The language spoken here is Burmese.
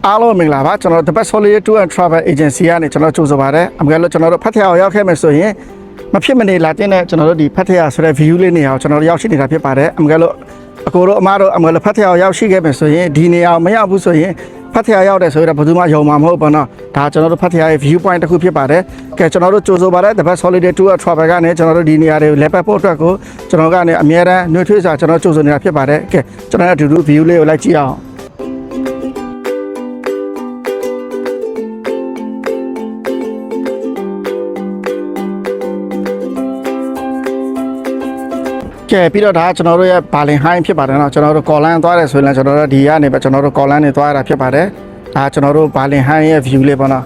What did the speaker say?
အားလုံးမင်္ဂလာပါကျွန်တော်တို့ The Best Holiday Tour and Travel Agency ကနေကျွန်တော်ကြိုဆိုပါရစေအမှန်ကလို့ကျွန်တော်တို့ဖတ်ထရအောင်ရောက်ခဲ့မယ်ဆိုရင်မဖြစ်မနေလာတဲ့ကျွန်တော်တို့ဒီဖတ်ထရဆိုတဲ့ view လေးနေအောင်ကျွန်တော်တို့ရောက်ရှိနေတာဖြစ်ပါတယ်အမှန်ကလို့အကိုတို့အမတို့အမှန်ကလို့ဖတ်ထရအောင်ရောက်ရှိခဲ့မယ်ဆိုရင်ဒီနေရာမရောက်ဘူးဆိုရင်ဖတ်ထရရောက်တယ်ဆိုတော့ဘယ်သူမှယုံမှာမဟုတ်ပါတော့ဒါကျွန်တော်တို့ဖတ်ထရရဲ့ view point တစ်ခုဖြစ်ပါတယ်ကဲကျွန်တော်တို့ကြိုဆိုပါရစေ The Best Holiday Tour and Travel ကနေကျွန်တော်တို့ဒီနေရာတွေကိုလဲပတ်ဖို့အတွက်ကိုကျွန်တော်ကနေအများအားနှွေးထွေးစွာကျွန်တော်ကြိုဆိုနေတာဖြစ်ပါတယ်ကဲကျွန်တော်အတူတူ view လေးကိုလိုက်ကြည့်အောင်ကဲပြီးတော့ဒါကျွန်တော်တို့ရဲ့ဘာလင်ဟိုင်းဖြစ်ပါတယ်เนาะကျွန်တော်တို့ကော်လန်သွားတယ်ဆိုရင်လည်းကျွန်တော်တို့ဒီကနေပဲကျွန်တော်တို့ကော်လန်နေသွားရတာဖြစ်ပါတယ်ဒါကျွန်တော်တို့ဘာလင်ဟိုင်းရဲ့ view လေးပေါ့เนาะ